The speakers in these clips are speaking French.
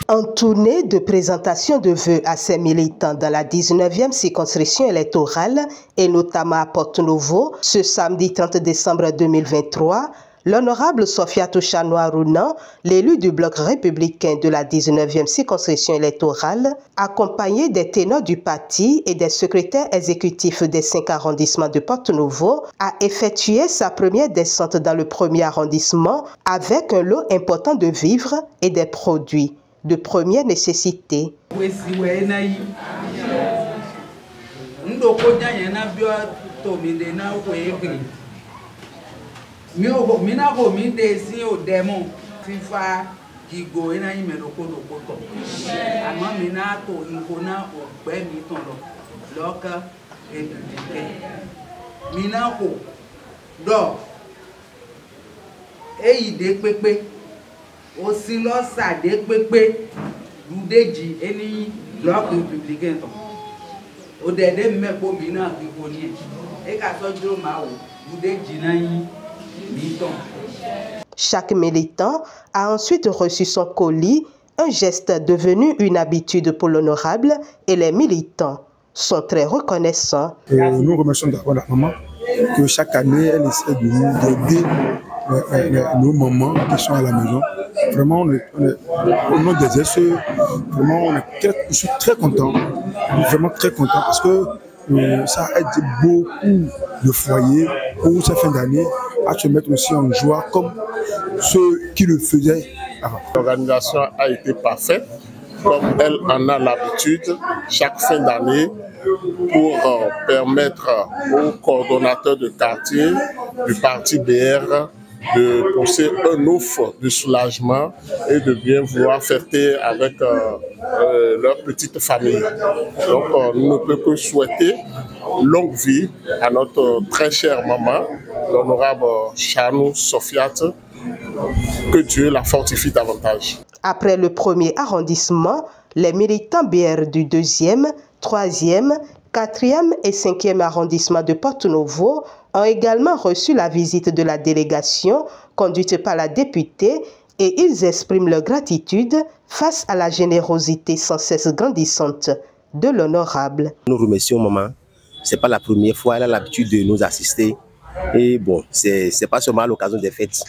En tournée de présentation de vœux à ses militants dans la 19e circonscription électorale et notamment à Porto-Novo, ce samedi 30 décembre 2023, l'honorable Sofiatou Chano-Aruna, l'élu du bloc républicain de la 19e circonscription électorale, accompagné des ténors du parti et des secrétaires exécutifs des 5 arrondissements de Porto-Novo, a effectué sa première descente dans le premier arrondissement avec un lot important de vivres et des produits de première nécessité. Aussi là ça des pépé l'oudeji eni bloc républicain o dede me ko mina ki koni e ka so juro ma o l'oudeji na yi miton. Chaque militant a ensuite reçu son colis, un geste devenu une habitude pour l'honorable, et les militants sont très reconnaissants. Nous remercions d'abord la maman que chaque année elle essaie d'aider nos mamans qui sont à la maison. Vraiment, au nom des SE, vraiment, je suis très content, vraiment très content parce que ça aide beaucoup de foyers pour cette fin d'année à se mettre aussi en joie comme ceux qui le faisaient avant. L'organisation a été parfaite, comme elle en a l'habitude, chaque fin d'année, pour permettre aux coordonnateurs de quartier du parti BR de pousser un offre de soulagement et de bien vouloir fêter avec leur petite famille. Donc nous ne pouvons que souhaiter longue vie à notre très chère maman, l'honorable Chano Sofiatou, que Dieu la fortifie davantage. Après le premier arrondissement, les militants BR du 2e, 3e, 4e et 5e arrondissement de Porto-Novo ont également reçu la visite de la délégation conduite par la députée et ils expriment leur gratitude face à la générosité sans cesse grandissante de l'honorable. Nous remercions maman. C'est pas la première fois, elle a l'habitude de nous assister. Et bon, c'est pas seulement à l'occasion des fêtes.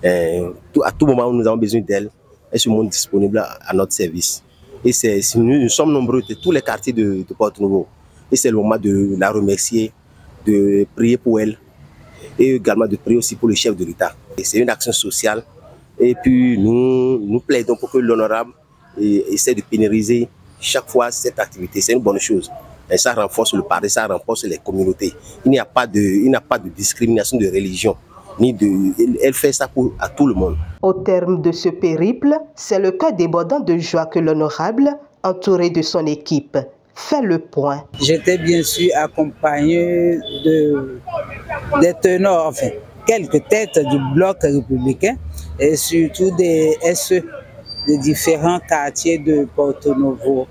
À tout moment où nous avons besoin d'elle, elle se montre disponible à notre service. Et nous sommes nombreux de tous les quartiers de Porto-Novo. Et c'est le moment de la remercier, de prier pour elle et également de prier aussi pour le chef de l'État. C'est une action sociale et puis nous plaidons pour que l'honorable essaie de pérenniser chaque fois cette activité. C'est une bonne chose. Et ça renforce le parti, ça renforce les communautés. Il n'y a pas de discrimination de religion. Elle fait ça à tout le monde. Au terme de ce périple, c'est le cœur débordant de joie que l'honorable, entouré de son équipe, fait le point. J'étais bien sûr accompagné des tenors, enfin, quelques têtes du bloc républicain et surtout des SE de différents quartiers de Porto-Novo.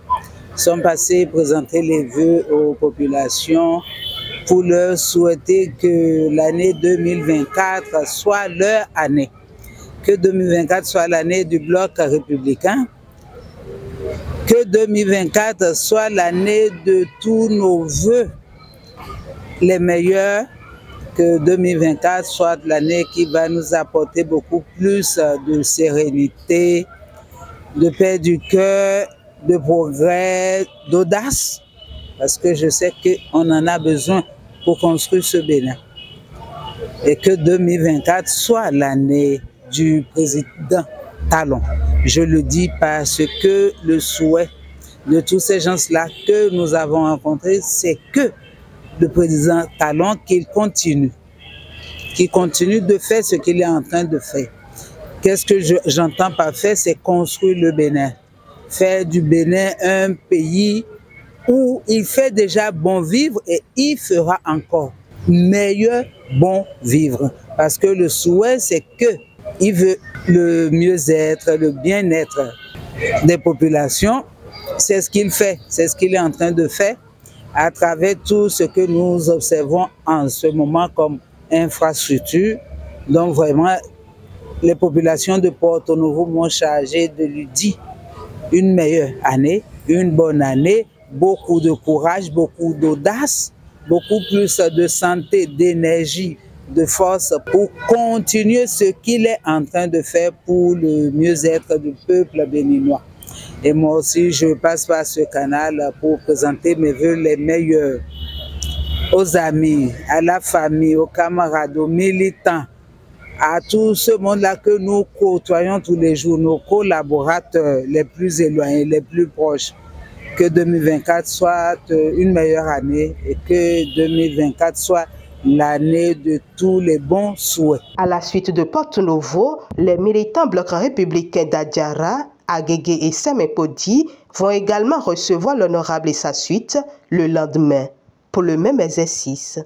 Ils sont passés présenter les vœux aux populations pour leur souhaiter que l'année 2024 soit leur année, que 2024 soit l'année du bloc républicain, que 2024 soit l'année de tous nos vœux les meilleurs, que 2024 soit l'année qui va nous apporter beaucoup plus de sérénité, de paix du cœur, de progrès, d'audace, parce que je sais qu'on en a besoin pour construire ce Bénin. Et que 2024 soit l'année du président Talon. Je le dis parce que le souhait de tous ces gens-là que nous avons rencontrés, c'est que le président Talon, qu'il continue de faire ce qu'il est en train de faire. Qu'est-ce que j'entends par faire? C'est construire le Bénin. Faire du Bénin un pays où il fait déjà bon vivre et il fera encore meilleur bon vivre. Parce que le souhait, c'est qu'il veut le mieux-être, le bien-être des populations. C'est ce qu'il fait, c'est ce qu'il est en train de faire à travers tout ce que nous observons en ce moment comme infrastructure. Donc vraiment, les populations de Porto-Novo m'ont chargé de lui dire une meilleure année, une bonne année, beaucoup de courage, beaucoup d'audace, beaucoup plus de santé, d'énergie, de force pour continuer ce qu'il est en train de faire pour le mieux-être du peuple béninois. Et moi aussi, je passe par ce canal pour présenter mes vœux les meilleurs aux amis, à la famille, aux camarades, aux militants, à tout ce monde-là que nous côtoyons tous les jours, nos collaborateurs les plus éloignés, les plus proches. Que 2024 soit une meilleure année et que 2024 soit l'année de tous les bons souhaits. À la suite de Porto Novo, les militants blocs républicains d'Adjara, Agégué et Semepodi vont également recevoir l'honorable et sa suite le lendemain pour le même exercice.